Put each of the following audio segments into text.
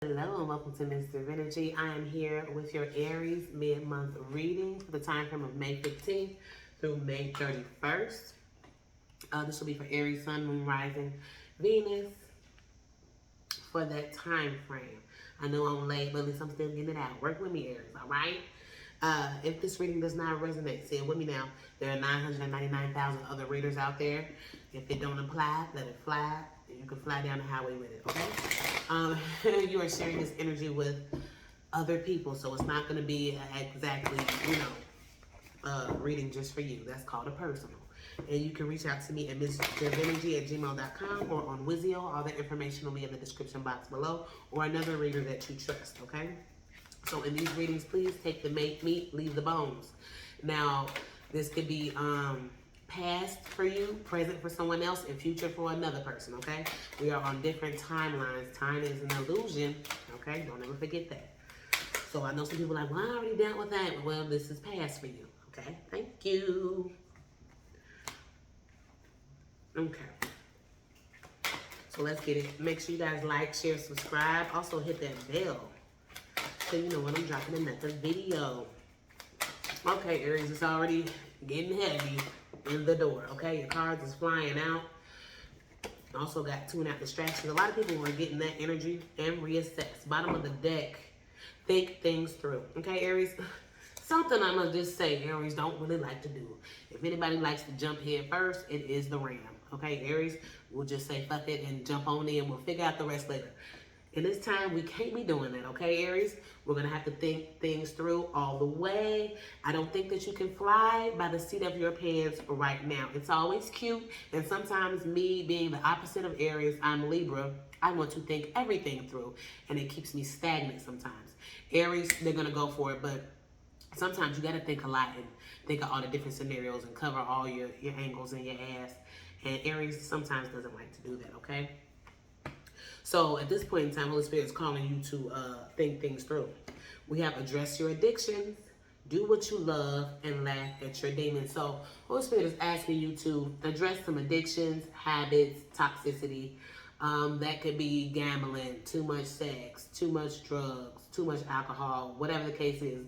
Hello and welcome to Ms.Divinergy. I am here with your Aries mid-month reading for the time frame of May 15th through May 31st. This will be for Aries, Sun, Moon, Rising, Venus for that time frame. I know I'm late, but at least I'm still getting it out. Work with me, Aries, all right? If this reading does not resonate, say it with me now. There are 999,000 other readers out there. If it don't apply, let it fly. You can fly down the highway with it, okay? You are sharing this energy with other people, so it's not going to be exactly, reading just for you. That's called a personal. And you can reach out to me at msdivinergy@gmail.com or on Wisio. All that information will be in the description box below, or another reader that you trust, okay? So in these readings, please take the meat, leave the bones. Now, this could be past for you, present for someone else, and future for another person, okay? We are on different timelines. Time is an illusion, okay? Don't ever forget that. So I know some people are like, well, I already dealt with that. Well, this is past for you, okay? Thank you. Okay. So let's get it. Make sure you guys like, share, subscribe. Also hit that bell so you know when I'm dropping another video. Okay, Aries, it's already getting heavy in the door, okay? Your cards is flying out. Also got tune out distractions. A lot of people are getting that energy and reassess. Bottom of the deck, think things through, okay, Aries? Something I'm going to just say Aries don't really like to do. If anybody likes to jump head first, it is the ram, okay? Aries, we'll just say fuck it and jump on in. We'll figure out the rest later. In this time, we can't be doing that, okay, Aries? We're going to have to think things through all the way. I don't think that you can fly by the seat of your pants right now. It's always cute, and sometimes me being the opposite of Aries, I'm Libra, I want to think everything through, and it keeps me stagnant sometimes. Aries, they're going to go for it, but sometimes you got to think a lot and think of all the different scenarios and cover all your angles and your ass, and Aries sometimes doesn't like to do that, okay? So at this point in time, Holy Spirit is calling you to think things through. We have address your addictions, do what you love, and laugh at your demons. So Holy Spirit is asking you to address some addictions, habits, toxicity. That could be gambling, too much sex, too much drugs, too much alcohol, whatever the case is,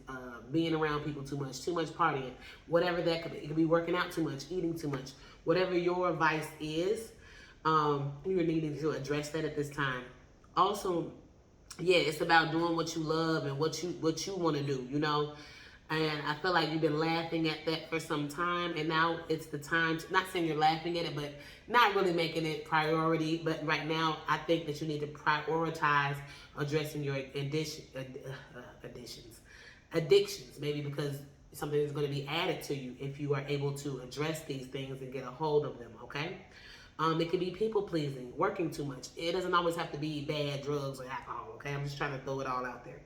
being around people too much partying, whatever that could be. It could be working out too much, eating too much. Whatever your vice is, you're needing to address that at this time. Also, yeah, it's about doing what you love and what you want to do, you know. And I feel like you've been laughing at that for some time, and now it's the time to, not saying you're laughing at it, but not really making it priority. But right now, I think that you need to prioritize addressing your addictions, maybe because something is going to be added to you if you are able to address these things and get a hold of them, okay? It could be people-pleasing, working too much. It doesn't always have to be bad drugs or alcohol, okay? I'm just trying to throw it all out there.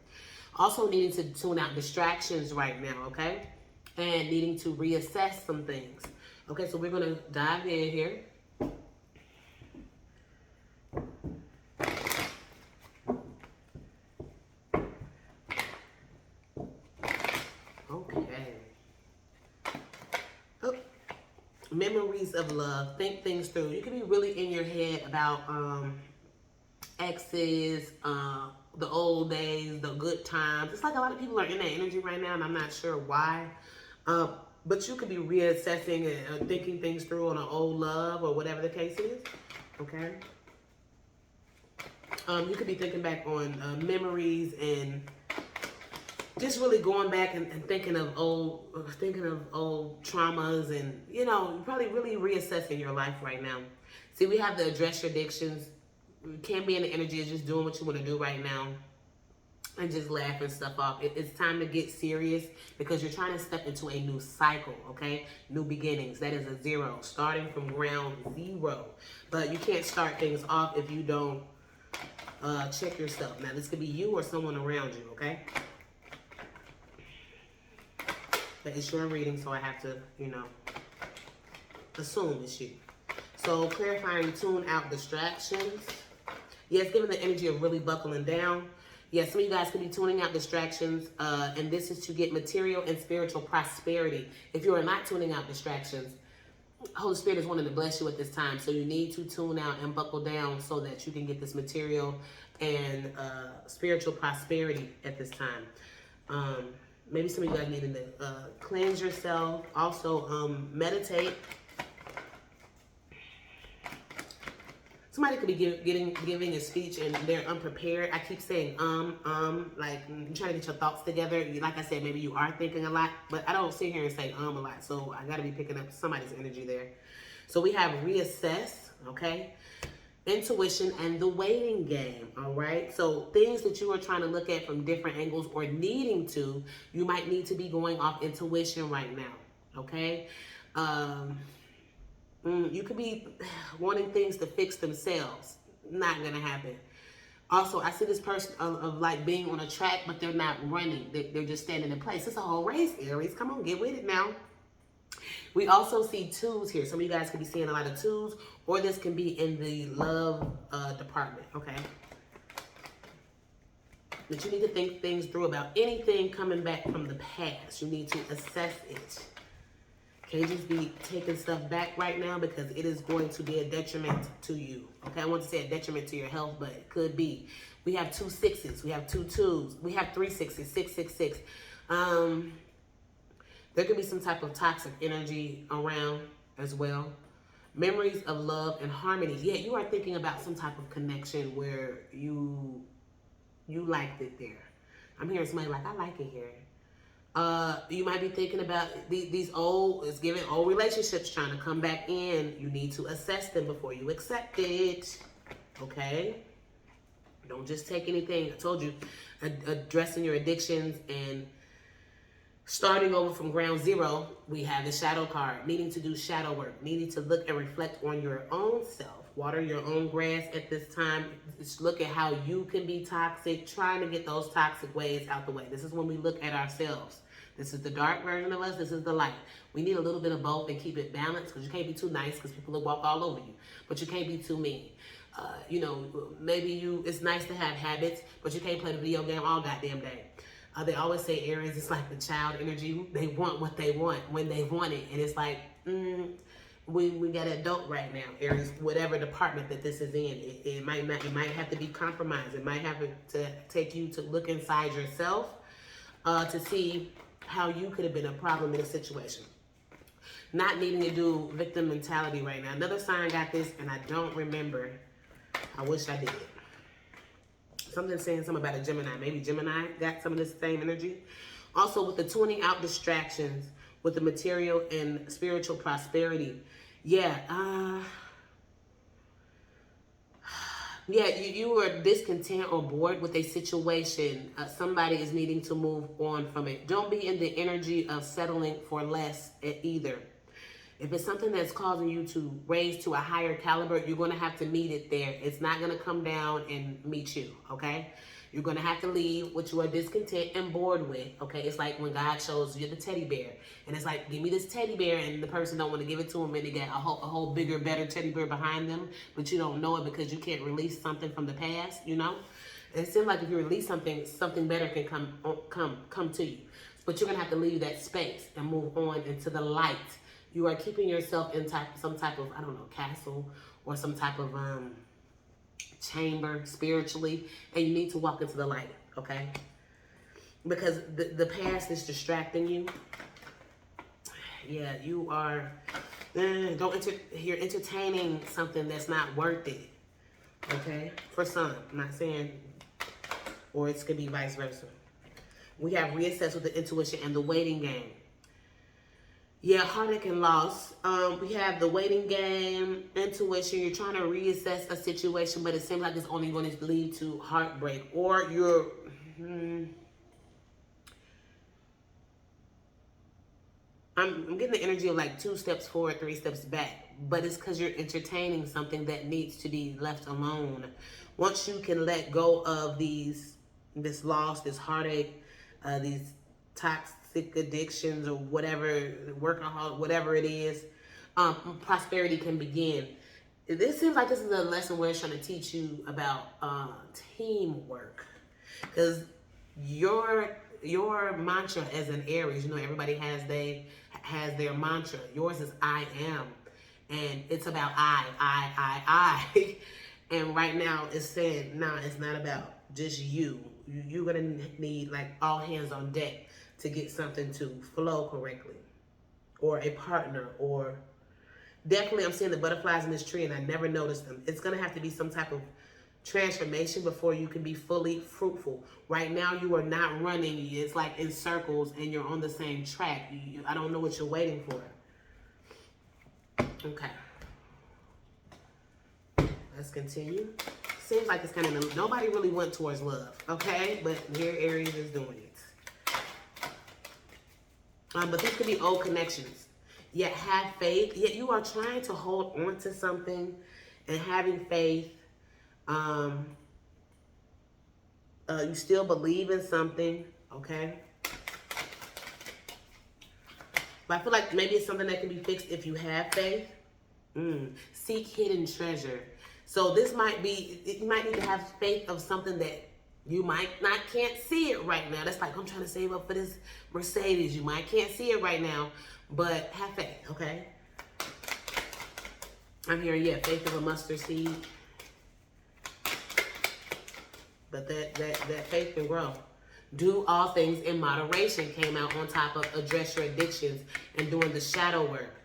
Also needing to tune out distractions right now, okay? And needing to reassess some things. Okay, so we're going to dive in here. Okay. Oh. Memories of love. Think things through. You can be really in your head about exes, the old days, the good times. It's like a lot of people are in that energy right now, and I'm not sure why. But you could be reassessing and thinking things through on an old love or whatever the case is. Okay. You could be thinking back on memories and just really going back and thinking of old traumas, and you know, you're probably really reassessing your life right now. See, we have to address your addictions. You can't be in the energy of just doing what you want to do right now and just laughing stuff off. It's time to get serious because you're trying to step into a new cycle, okay? New beginnings. That is a zero, starting from ground zero. But you can't start things off if you don't check yourself. Now, this could be you or someone around you, okay? But it's your reading, so I have to, you know, assume it's you. So clarifying, tune out distractions. Yes, giving the energy of really buckling down. Yes, some of you guys could be tuning out distractions, and this is to get material and spiritual prosperity. If you are not tuning out distractions, Holy Spirit is wanting to bless you at this time. So you need to tune out and buckle down so that you can get this material and spiritual prosperity at this time. Maybe some of you guys need to cleanse yourself. Also, meditate. Somebody could be giving a speech and they're unprepared. I keep saying, like you're trying to get your thoughts together. Like I said, maybe you are thinking a lot, but I don't sit here and say a lot. So I got to be picking up somebody's energy there. So we have reassess, okay? Intuition and the waiting game, all right? So things that you are trying to look at from different angles or needing to, you might need to be going off intuition right now, okay? You could be wanting things to fix themselves. Not gonna happen. Also, I see this person of like being on a track, but they're not running. They're just standing in place. It's a whole race, Aries. Come on, get with it now. We also see twos here. Some of you guys could be seeing a lot of twos, or this can be in the love department, okay? But you need to think things through about anything coming back from the past. You need to assess it. Can't just be taking stuff back right now because it is going to be a detriment to you. Okay, I want to say a detriment to your health, but it could be. We have 2 6s. We have 2 2s. We have 3 6s. 6 6 6. There could be some type of toxic energy around as well. Memories of love and harmony. Yeah, you are thinking about some type of connection where you liked it there. I'm hearing somebody like, I like it here. You might be thinking about these old relationships trying to come back in. You need to assess them before you accept it. Okay? Don't just take anything. I told you, addressing your addictions and starting over from ground zero. We have the shadow card, needing to do shadow work, needing to look and reflect on your own self. Water your own grass at this time. Just look at how you can be toxic, trying to get those toxic ways out the way. This is when we look at ourselves. This is the dark version of us. This is the light. We need a little bit of both and keep it balanced, because you can't be too nice because people will walk all over you. But you can't be too mean. Maybe it's nice to have habits, but you can't play the video game all goddamn day. They always say Aries is like the child energy. They want what they want when they want it. And it's like, we got adult right now, Aries, whatever department that this is in. It might have to be compromised. It might have to take you to look inside yourself to see how you could have been a problem in a situation. Not needing to do victim mentality right now. Another sign got this, and I don't remember. I wish I did. Something saying something about a Gemini. Maybe Gemini got some of this same energy. Also, with the tuning out distractions, with the material and spiritual prosperity. Yeah, you are discontent or bored with a situation. Somebody is needing to move on from it. Don't be in the energy of settling for less either. If it's something that's causing you to raise to a higher caliber, you're going to have to meet it there. It's not going to come down and meet you, okay? You're going to have to leave what you are discontent and bored with, okay? It's like when God shows you the teddy bear. And it's like, give me this teddy bear, and the person don't want to give it to them, and they got a whole bigger, better teddy bear behind them, but you don't know it because you can't release something from the past, And it seems like if you release something better can come to you. But you're going to have to leave that space and move on into the light. You are keeping yourself in some type of, castle or some type of chamber spiritually, and you need to walk into the light, okay? Because the past is distracting you. Yeah, you are, you're entertaining something that's not worth it, okay? For some, I'm not saying, or it could be vice versa. We have reassess with the intuition and the waiting game. Yeah, heartache and loss. We have the waiting game, intuition. You're trying to reassess a situation, but it seems like it's only going to lead to heartbreak. Or you're... I'm getting the energy of like 2 steps forward, 3 steps back. But it's because you're entertaining something that needs to be left alone. Once you can let go of this loss, this heartache, these toxic addictions or whatever, workaholic, whatever it is, prosperity can begin. This seems like this is a lesson where it's trying to teach you about teamwork. Because your mantra as an Aries, everybody has their mantra. Yours is I am. And it's about I. And right now it's saying, nah, it's not about just you. You're going to need like all hands on deck to get something to flow correctly. Or a partner, or definitely I'm seeing the butterflies in this tree and I never noticed them. It's going to have to be some type of transformation before you can be fully fruitful. Right now you are not running. It's like in circles and you're on the same track. I don't know what you're waiting for. Okay. Let's continue. Seems like it's kind of, nobody really went towards love, okay? But here Aries is doing it. But these could be old connections. Yet have faith. Yet you are trying to hold on to something and having faith. You still believe in something, okay? But I feel like maybe it's something that can be fixed if you have faith. Seek hidden treasure. So this might be, you might need to have faith of something that you can't see it right now. That's like, I'm trying to save up for this Mercedes. You can't see it right now, but have faith, okay? I'm hearing, yeah, faith of a mustard seed. But that faith can grow. Do all things in moderation came out on top of address your addictions and doing the shadow work.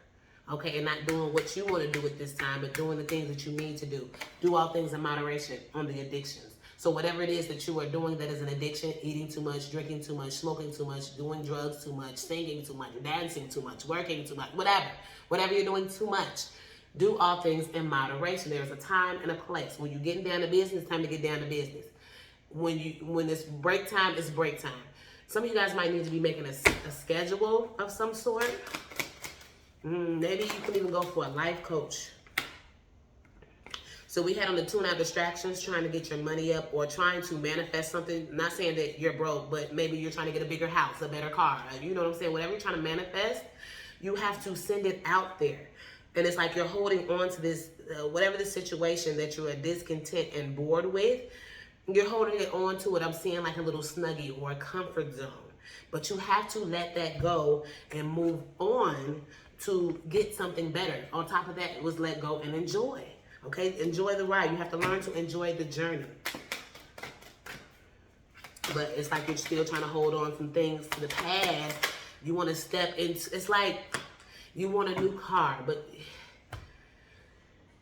Okay, and not doing what you want to do at this time, but doing the things that you need to do. Do all things in moderation on the addictions. So whatever it is that you are doing that is an addiction, eating too much, drinking too much, smoking too much, doing drugs too much, singing too much, dancing too much, working too much, whatever you're doing too much, do all things in moderation. There's a time and a place. When you're getting down to business, it's time to get down to business. When it's break time, it's break time. Some of you guys might need to be making a schedule of some sort. Maybe you can even go for a life coach. So we had on the tune out distractions, trying to get your money up or trying to manifest something. Not saying that you're broke, but maybe you're trying to get a bigger house, a better car. You know what I'm saying? Whatever you're trying to manifest, you have to send it out there. And it's like you're holding on to this, whatever the situation that you are discontent and bored with, you're holding it on to it. I'm seeing like a little snuggie or a comfort zone. But you have to let that go and move on to get something better. On top of that, it was let go and enjoy. Okay, enjoy the ride. You have to learn to enjoy the journey. But it's like you're still trying to hold on some things to the past. You want to step into, it's like you want a new car, but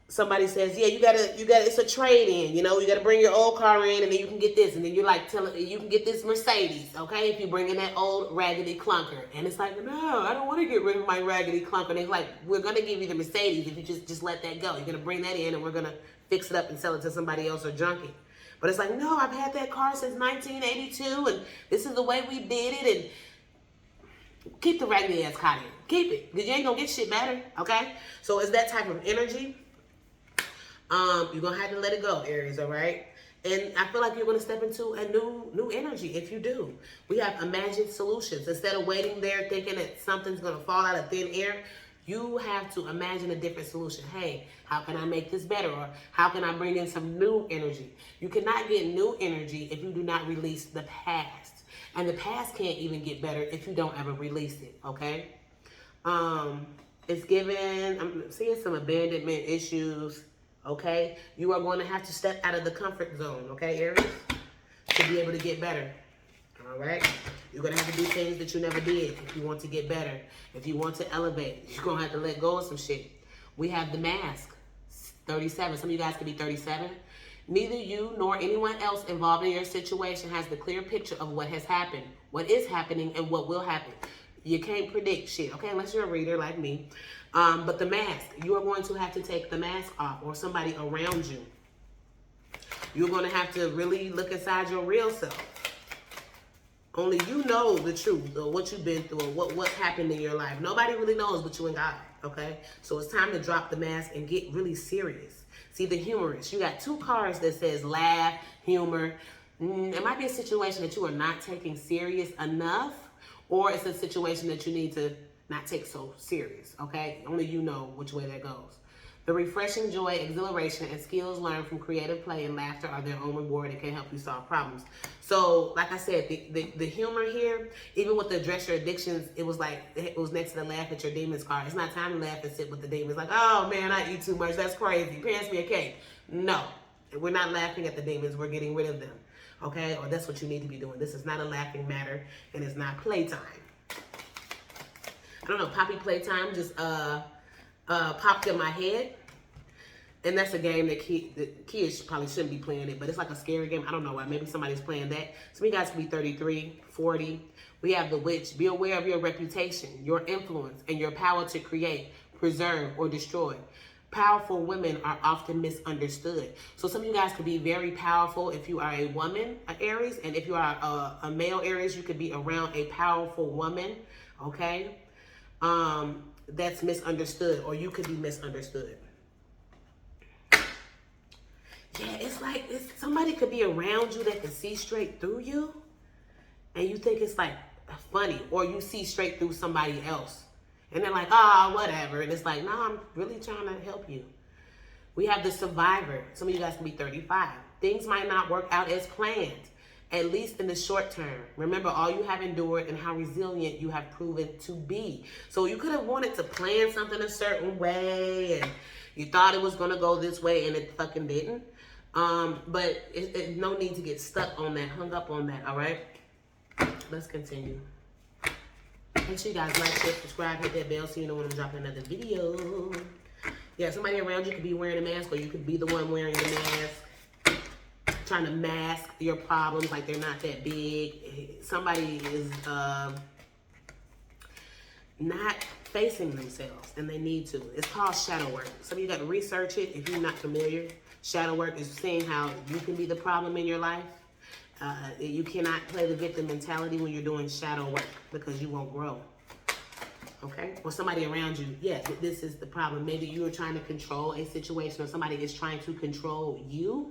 somebody says, yeah, you gotta, it's a trade-in, you know, you gotta bring your old car in and then you can get this. And then you're like, you can get this Mercedes, okay, if you bring in that old raggedy clunker. And it's like, no, I don't want to get rid of my raggedy clunker. And it's like, we're gonna give you the Mercedes if you just let that go. You're gonna bring that in and we're gonna fix it up and sell it to somebody else or junk it. But it's like, no, I've had that car since 1982 and this is the way we did it. And keep the raggedy ass car in. Keep it, because you ain't gonna get shit better, okay? So it's that type of energy. You're gonna have to let it go, Aries, all right? And I feel like you're gonna step into a new energy if you do. We have imagined solutions. Instead of waiting there thinking that something's gonna fall out of thin air, you have to imagine a different solution. Hey, how can I make this better? Or how can I bring in some new energy? You cannot get new energy if you do not release the past. And the past can't even get better if you don't ever release it, okay? It's given, I'm seeing some abandonment issues. Okay, you are going to have to step out of the comfort zone, okay, Aries, to be able to get better, all right? You're going to have to do things that you never did if you want to get better. If you want to elevate, you're going to have to let go of some shit. We have the mask, 37. Some of you guys could be 37. Neither you nor anyone else involved in your situation has the clear picture of what has happened, what is happening, and what will happen. You can't predict shit, okay, unless you're a reader like me. But the mask, you are going to have to take the mask off, or somebody around you. You're going to have to really look inside your real self. Only you know the truth of what you've been through or what's happened in your life. Nobody really knows but you and God, okay? So it's time to drop the mask and get really serious. See, the humorous. You got two cards that says laugh, humor. It might be a situation that you are not taking serious enough, or it's a situation that you need to not take so serious, okay? Only you know which way that goes. The refreshing joy, exhilaration, and skills learned from creative play and laughter are their own reward and can help you solve problems. So, like I said, the humor here, even with the address your addictions, it was like, it was next to the laugh at your demons card. It's not time to laugh and sit with the demons. Like, oh man, I eat too much. That's crazy. Pass me a cake. No, we're not laughing at the demons. We're getting rid of them. Okay? Or that's what you need to be doing. This is not a laughing matter, and it's not playtime. I don't know, Poppy Playtime just popped in my head. And that's a game that the kids probably shouldn't be playing it, but it's like a scary game. I don't know why. Maybe somebody's playing that. So you guys can be 33, 40. We have the witch. Be aware of your reputation, your influence, and your power to create, preserve, or destroy. Powerful women are often misunderstood. So some of you guys could be very powerful if you are a woman, an Aries. And if you are a male Aries, you could be around a powerful woman, okay? That's misunderstood, or you could be misunderstood. Yeah, it's like somebody could be around you that can see straight through you, and you think it's like funny, or you see straight through somebody else, and they're like, oh, whatever, and it's like, no, I'm really trying to help you. We have the survivor. Some of you guys can be 35. Things might not work out as planned, at least in the short term. Remember all you have endured and how resilient you have proven to be. So you could have wanted to plan something a certain way, and you thought it was going to go this way, and it fucking didn't. But no need to get stuck on that, hung up on that, all right? Let's continue. Make sure you guys like, share, subscribe, hit that bell so you know when I'm dropping another video. Yeah, somebody around you could be wearing a mask, or you could be the one wearing the mask, trying to mask your problems like they're not that big. Somebody is not facing themselves, and they need to. It's called shadow work. Some of you got to research it if you're not familiar. Shadow work is seeing how you can be the problem in your life. You cannot play the victim mentality when you're doing shadow work, because you won't grow. Okay? Or somebody around you, yeah, this is the problem. Maybe you are trying to control a situation, or somebody is trying to control you.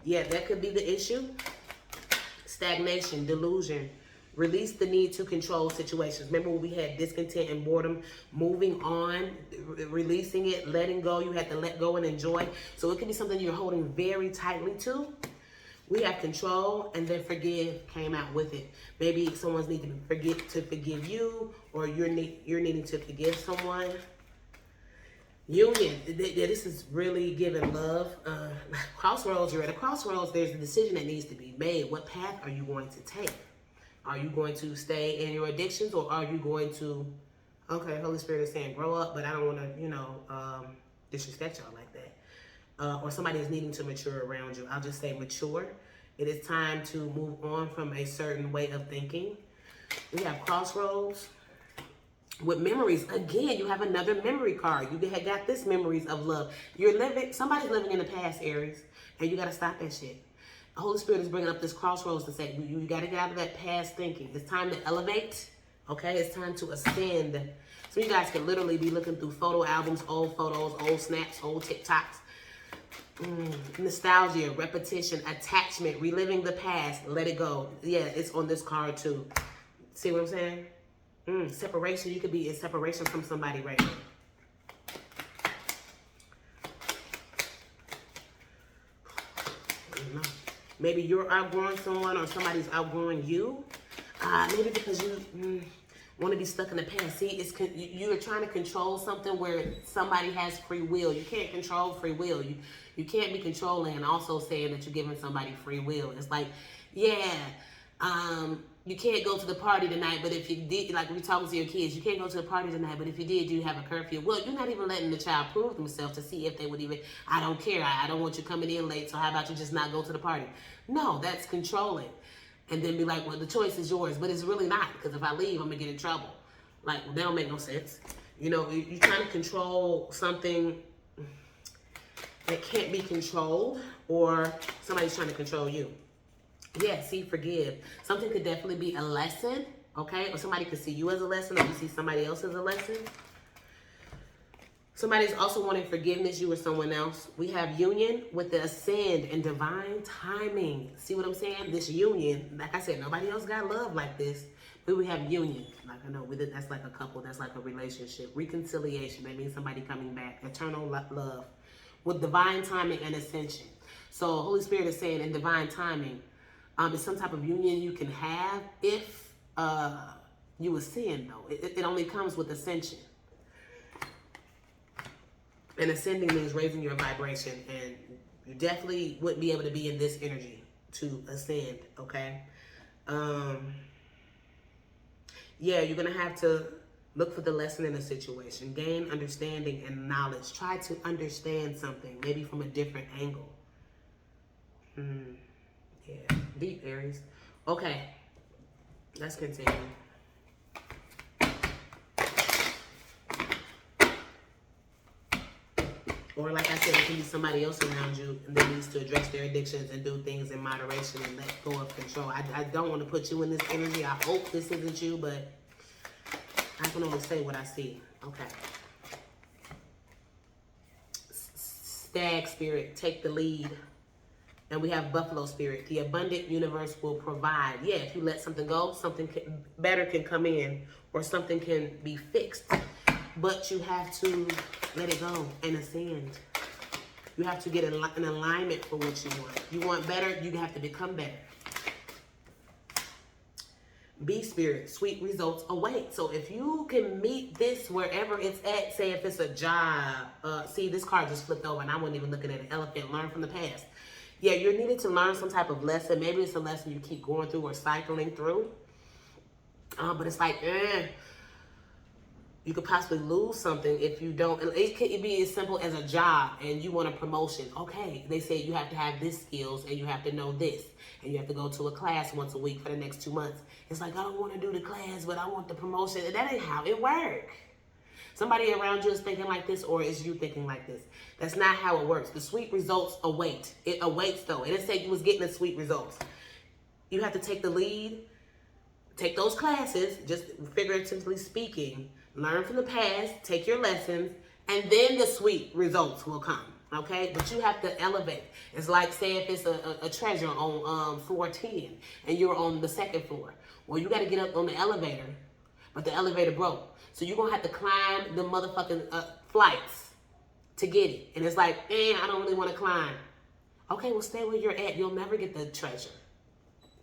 Yeah, that could be the issue. Stagnation, delusion. Release the need to control situations. Remember when we had discontent and boredom? Moving on, releasing it, letting go. You had to let go and enjoy. So it could be something you're holding very tightly to. We have control, and then forgive came out with it. Maybe someone's needing to forgive you, or you're needing to forgive someone. Union. This is really giving love. Crossroads. You're at a crossroads. There's a decision that needs to be made. What path are you going to take? Are you going to stay in your addictions, or are you going to, okay, Holy Spirit is saying grow up, but I don't want to, disrespect y'all like that. Or somebody is needing to mature around you. I'll just say mature. It is time to move on from a certain way of thinking. We have crossroads with memories. Again, you have another memory card. You had got this memories of love. Somebody's living in the past, Aries, and you got to stop that shit. The Holy Spirit is bringing up this crossroads to say, you got to get out of that past thinking. It's time to elevate, okay? It's time to ascend. So you guys can literally be looking through photo albums, old photos, old snaps, old TikToks. Nostalgia, repetition, attachment, reliving the past, let it go. Yeah, it's on this card too. See what I'm saying? Separation, you could be in separation from somebody right now. Maybe you're outgrowing someone, or somebody's outgrowing you. Maybe because you want to be stuck in the past. See, you're trying to control something where somebody has free will. You can't control free will. You can't be controlling and also saying that you're giving somebody free will. It's like, yeah, you can't go to the party tonight, but if you did, like we talking to your kids, you can't go to the party tonight, but if you did, you have a curfew. Well, you're not even letting the child prove themselves to see if they would even, I don't care. I don't want you coming in late, so how about you just not go to the party? No, that's controlling. And then be like, well, the choice is yours, but it's really not, because if I leave, I'm going to get in trouble. Like, that don't make no sense. You know, you're trying to control something that can't be controlled, or somebody's trying to control you. Yeah, see, forgive. Something could definitely be a lesson, okay? Or somebody could see you as a lesson, or you see somebody else as a lesson. Somebody's also wanting forgiveness, you or someone else. We have union with the ascend and divine timing. See what I'm saying? This union, like I said, nobody else got love like this. But we have union. Like I know, that's like a couple, that's like a relationship. Reconciliation, that means somebody coming back. Eternal love. With divine timing and ascension. So Holy Spirit is saying in divine timing, it's some type of union you can have if you ascend, though. It only comes with ascension. And ascending means raising your vibration, and you definitely wouldn't be able to be in this energy to ascend, okay? Yeah, you're going to have to look for the lesson in the situation, gain understanding and knowledge. Try to understand something, maybe from a different angle. Yeah, deep, Aries. Okay, let's continue. Or like I said, it can be somebody else around you that needs to address their addictions and do things in moderation and let go of control. I don't want to put you in this energy. I hope this isn't you, but I can only say what I see. Okay. Stag spirit, take the lead. And we have buffalo spirit. The abundant universe will provide. Yeah, if you let something go, something better can come in, or something can be fixed. But you have to let it go and ascend. You have to get an alignment for what you want. You want better, you have to become better. Bee spirit, sweet results await. So if you can meet this wherever it's at, say if it's a job. See, this card just flipped over and I wasn't even looking at an elephant. Learn from the past. Yeah, you're needed to learn some type of lesson. Maybe it's a lesson you keep going through or cycling through. But it's like, you could possibly lose something if you don't. It could be as simple as a job and you want a promotion. Okay, they say you have to have this skills and you have to know this. And you have to go to a class once a week for the next 2 months. It's like, I don't want to do the class, but I want the promotion. And that ain't how it works. Somebody around you is thinking like this, or is you thinking like this? That's not how it works. The sweet results await. It awaits, though. It didn't say you was getting the sweet results. You have to take the lead, take those classes, just figuratively speaking, learn from the past, take your lessons, and then the sweet results will come, okay? But you have to elevate. It's like, say if it's a treasure on floor 10, and you're on the second floor. Well, you got to get up on the elevator, but the elevator broke. So you're going to have to climb the motherfucking flights to get it. And it's like, I don't really want to climb. Okay, well, stay where you're at. You'll never get the treasure.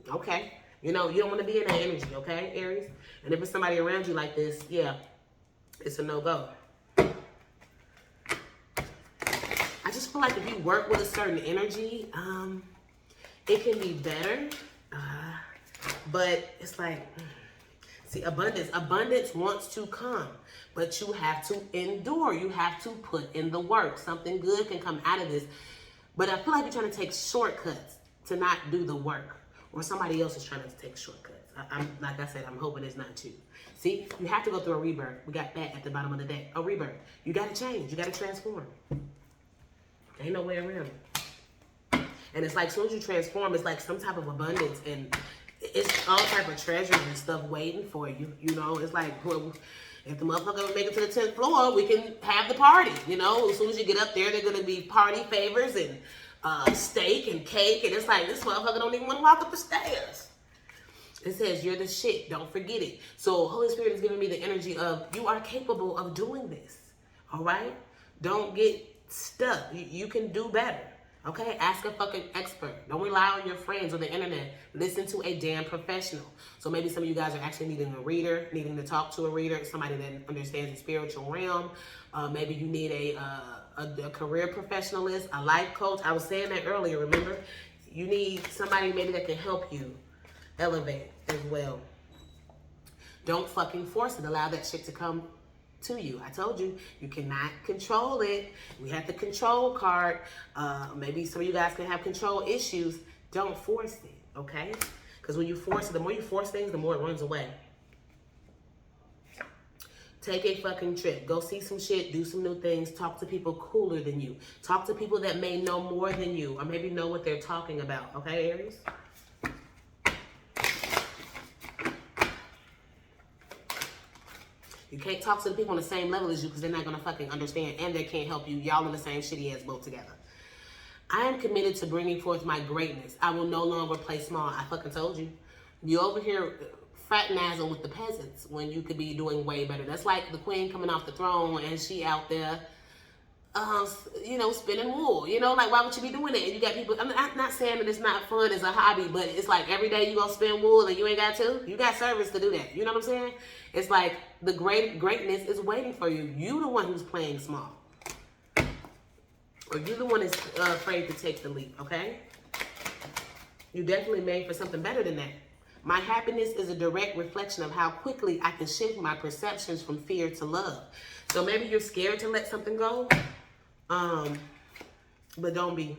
Okay? You know, you don't want to be in that energy, okay, Aries? And if it's somebody around you like this, yeah, it's a no-go. I just feel like if you work with a certain energy, it can be better. But it's like... See, abundance wants to come, but you have to endure. You have to put in the work. Something good can come out of this. But I feel like you're trying to take shortcuts to not do the work, or somebody else is trying to take shortcuts. Like I said, I'm hoping it's not you. See, you have to go through a rebirth. We got that at the bottom of the deck. A rebirth. You got to change. You got to transform. Ain't no way around it. And it's like, as soon as you transform, it's like some type of abundance, and it's all type of treasures and stuff waiting for you. You know, it's like, well, if the motherfucker make it to the 10th floor, we can have the party. You know, as soon as you get up there, they're going to be party favors and steak and cake. And it's like, this motherfucker don't even want to walk up the stairs. It says, you're the shit. Don't forget it. So Holy Spirit is giving me the energy of, you are capable of doing this. All right? Don't get stuck. You can do better. Okay, ask a fucking expert. Don't rely on your friends or the internet. Listen to a damn professional. So maybe some of you guys are actually needing a reader, needing to talk to a reader, somebody that understands the spiritual realm. Maybe you need a career professionalist, a life coach. I was saying that earlier, remember? You need somebody maybe that can help you elevate as well. Don't fucking force it. Allow that shit to come to you. I told you, you cannot control it. We have the control card. Maybe some of you guys can have control issues. Don't force it, okay? Because when you force it, the more you force things, the more it runs away. Take a fucking trip. Go see some shit. Do some new things. Talk to people cooler than you. Talk to people that may know more than you, or maybe know what they're talking about, okay, Aries? You can't talk to the people on the same level as you because they're not going to fucking understand, and they can't help you. Y'all in the same shitty ass boat together. I am committed to bringing forth my greatness. I will no longer play small. I fucking told you. You over here fraternizing with the peasants when you could be doing way better. That's like the queen coming off the throne and she out there, you know, spinning wool. You know, like, why would you be doing that? And you got people, I'm not saying that it's not fun as a hobby, but it's like every day you gonna spin wool and you ain't got to. You got service to do that. You know what I'm saying? It's like the greatness is waiting for you. You the one who's playing small. Or you the one that's afraid to take the leap, okay? You definitely made for something better than that. My happiness is a direct reflection of how quickly I can shift my perceptions from fear to love. So maybe you're scared to let something go, but don't be.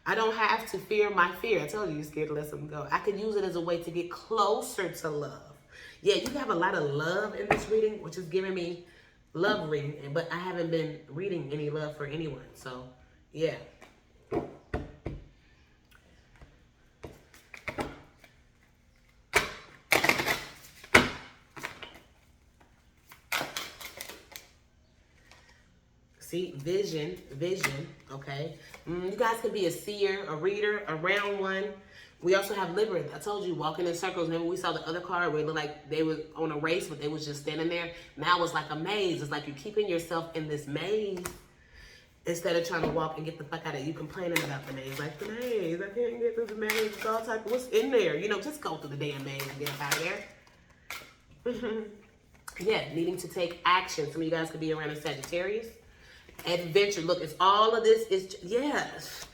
I don't have to fear my fear. I told you you're scared to let something go. I could use it as a way to get closer to love. Yeah, you have a lot of love in this reading, which is giving me love reading, but I haven't been reading any love for anyone. So, yeah. See, vision, okay? You guys can be a seer, a reader, a round one. We also have Liberator. I told you, walking in circles. Remember we saw the other card where it looked like they were on a race, but they was just standing there. Now it's like a maze. It's like you're keeping yourself in this maze instead of trying to walk and get the fuck out of it. You complaining about the maze. Like, the maze, I can't get through the maze. It's all type of, what's in there? You know, just go through the damn maze and get up out of there. Yeah, needing to take action. Some of you guys could be around a Sagittarius. Adventure. Look, it's all of this is, yes.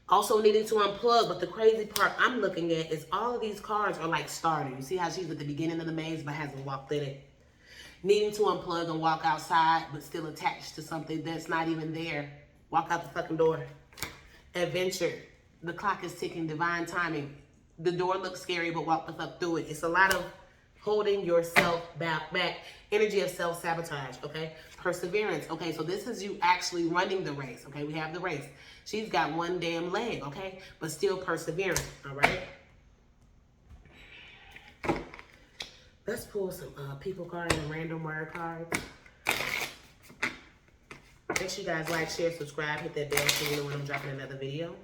Also needing to unplug, but the crazy part I'm looking at is all of these cards are like starting. You see how she's at the beginning of the maze but hasn't walked in it. Needing to unplug and walk outside but still attached to something that's not even there. Walk out the fucking door. Adventure. The clock is ticking, divine timing. The door looks scary, but walk the fuck through it. It's a lot of holding yourself back. Energy of self-sabotage, okay? Perseverance, okay? So this is you actually running the race, okay? We have the race. She's got one damn leg, okay? But still persevering, all right? Let's pull some people cards and random word cards. Make sure you guys like, share, subscribe, hit that bell so you know when I'm dropping another video.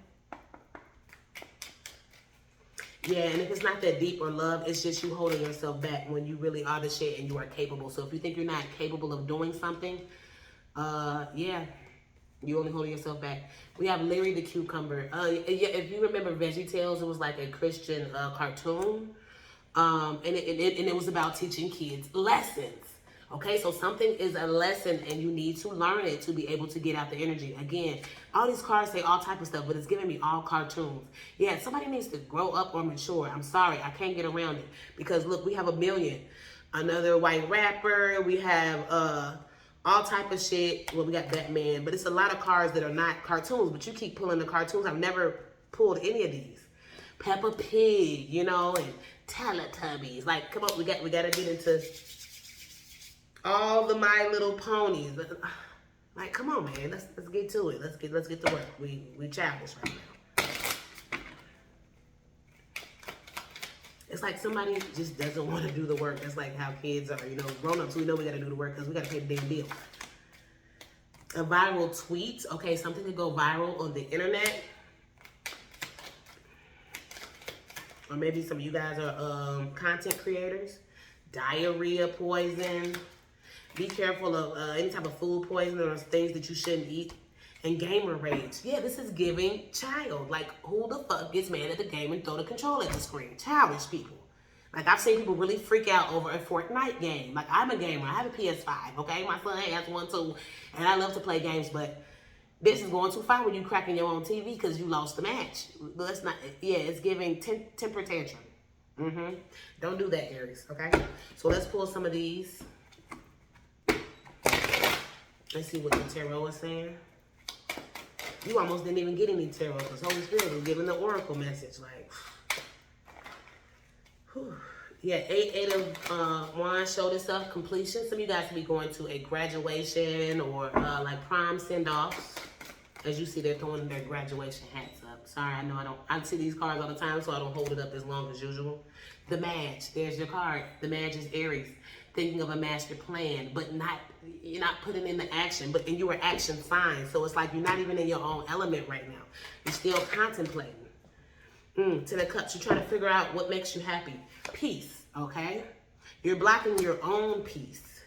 Yeah, and if it's not that deep or love, it's just you holding yourself back when you really are the shit and you are capable. So if you think you're not capable of doing something, yeah, you only holding yourself back. We have Larry the Cucumber. Yeah, if you remember VeggieTales, it was like a Christian cartoon, and it was about teaching kids lessons. Okay, so something is a lesson and you need to learn it to be able to get out the energy. Again, all these cards say all type of stuff, but it's giving me all cartoons. Yeah, somebody needs to grow up or mature. I'm sorry, I can't get around it. Because look, we have a million. Another white rapper, we have all type of shit. Well, we got Batman, but it's a lot of cards that are not cartoons, but you keep pulling the cartoons. I've never pulled any of these. Peppa Pig, you know, and Teletubbies. Like, come on, we gotta get into all the My Little Ponies. Like, come on, man. Let's get to it. Let's get to work. We childish right now. It's like somebody just doesn't want to do the work. That's like how kids are, you know, grown-ups. We know we got to do the work because we got to pay the damn bill. A viral tweet. Okay, something to go viral on the internet. Or maybe some of you guys are content creators. Diarrhea, poison. Be careful of any type of food poisoning or things that you shouldn't eat. And gamer rage. Yeah, this is giving child. Like, who the fuck gets mad at the game and throw the controller at the screen? Childish people. Like, I've seen people really freak out over a Fortnite game. Like, I'm a gamer. I have a PS5, okay? My son has one too. And I love to play games, but this is going too far when you cracking your own TV because you lost the match. Let's not, yeah, it's giving temper tantrum. Don't do that, Aries, okay? So let's pull some of these. Let's see what the tarot is saying. You almost didn't even get any tarot because Holy Spirit was giving the oracle message. Like, whew. Yeah, eight of wands showed itself completion. Some of you guys will be going to a graduation or like prom send-offs. As you see, they're throwing their graduation hats up. up. Sorry, I know I see these cards all the time, so I don't hold it up as long as usual. The Magi, there's your card. The Magi is Aries. Thinking of a master plan, but you're not putting into action, and you are action sign. So it's like you're not even in your own element right now. You're still contemplating. To the Cups, you're trying to figure out what makes you happy. Peace, okay? You're blocking your own peace.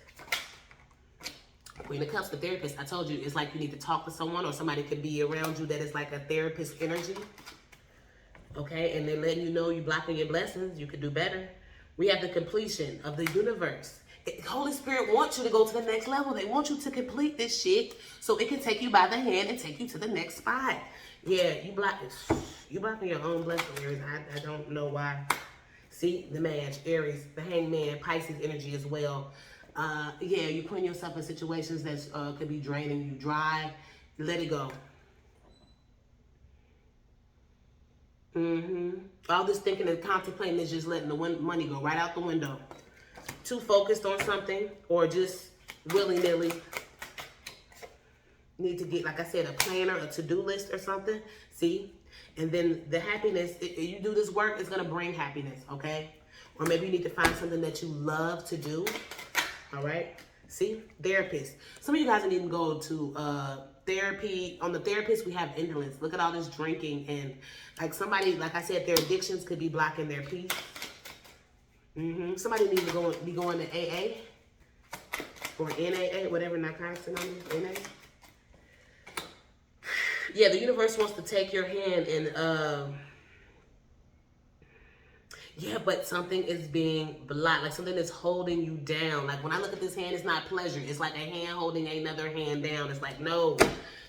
Queen of Cups, the therapist, I told you, it's like you need to talk to someone, or somebody could be around you that is like a therapist energy. Okay, and they're letting you know you're blocking your blessings. You could do better. We have the completion of the universe. Holy Spirit wants you to go to the next level. They want you to complete this shit so it can take you by the hand and take you to the next spot. Yeah, you blocking your own blessing, Aries. I don't know why. See, the Magi, Aries, the Hangman, Pisces energy as well. Yeah, you're putting yourself in situations that could be draining you dry. Let it go. All this thinking and contemplating is just letting the money go right out the window. Too focused on something, or just willy-nilly. Need to get, like I said, a planner, a to-do list or something. See? And then the happiness, if you do this work, it's going to bring happiness, okay? Or maybe you need to find something that you love to do. All right? See? Therapist. Some of you guys need to go to therapy. On the therapist, we have indolence. Look at all this drinking, and like somebody, like I said, their addictions could be blocking their peace. Somebody needs to be going to AA or NAA, whatever narcotics anonymous, NA. Yeah, the universe wants to take your hand and yeah, but something is being blocked, like something is holding you down. Like when I look at this hand, it's not pleasure. It's like a hand holding another hand down. It's like, no,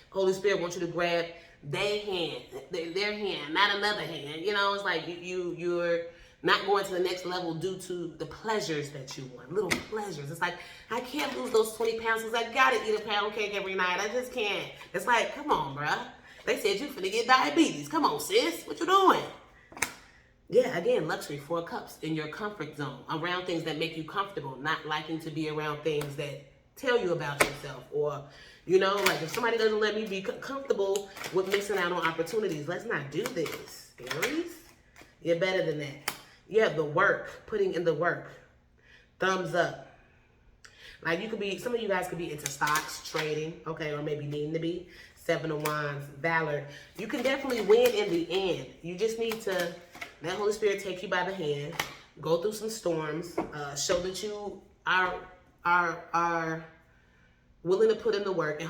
Holy Spirit wants you to grab their hand, not another hand. You know, it's like you're not going to the next level due to the pleasures that you want, little pleasures. It's like, I can't lose those 20 pounds because I gotta eat a pound cake every night. I just can't. It's like, come on, bruh. They said you finna get diabetes. Come on, sis. What you doing? Yeah, again, luxury, 4 cups, in your comfort zone, around things that make you comfortable, not liking to be around things that tell you about yourself. Or, you know, like if somebody doesn't let me be comfortable with missing out on opportunities, let's not do this, Aries. You're better than that. Yeah, the work, putting in the work. Thumbs up. Like you could be, some of you guys could be into stocks, trading, okay, or maybe needing to be. 7 of Wands, Valor. You can definitely win in the end. You just need to let Holy Spirit take you by the hand, go through some storms, show that you are willing to put in the work, and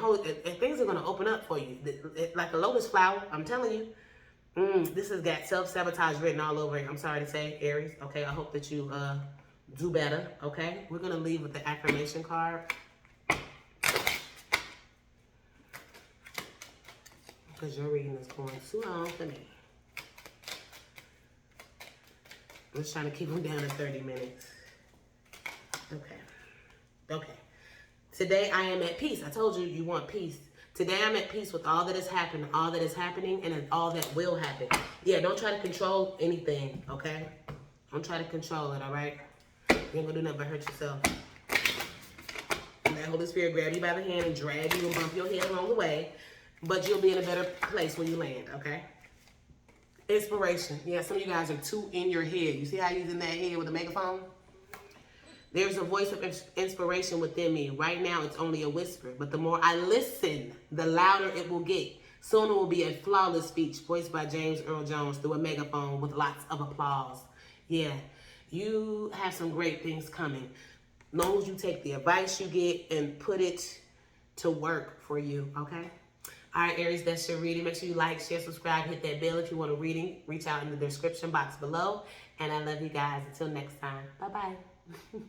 things are going to open up for you. Like a lotus flower, I'm telling you. This has got self-sabotage written all over it. I'm sorry to say, Aries. Okay, I hope that you do better, okay? We're going to leave with the affirmation card. Because your reading is going too long for me. I'm just trying to keep them down to 30 minutes. Okay. Today I am at peace. I told you you want peace. Today I'm at peace with all that has happened, all that is happening, and all that will happen. Yeah, don't try to control anything, okay? Don't try to control it, all right? You ain't gonna do nothing but hurt yourself. And that Holy Spirit grab you by the hand and drag you and bump your head along the way. But you'll be in a better place when you land, okay? Inspiration. Yeah, some of you guys are too in your head. You see how you're in that head with a megaphone? There's a voice of inspiration within me. Right now, it's only a whisper. But the more I listen, the louder it will get. Soon it will be a flawless speech voiced by James Earl Jones through a megaphone with lots of applause. Yeah, you have some great things coming. As long as you take the advice you get and put it to work for you, okay? All right, Aries, that's your reading. Make sure you like, share, subscribe, hit that bell if you want a reading. Reach out in the description box below. And I love you guys. Until next time. Bye-bye.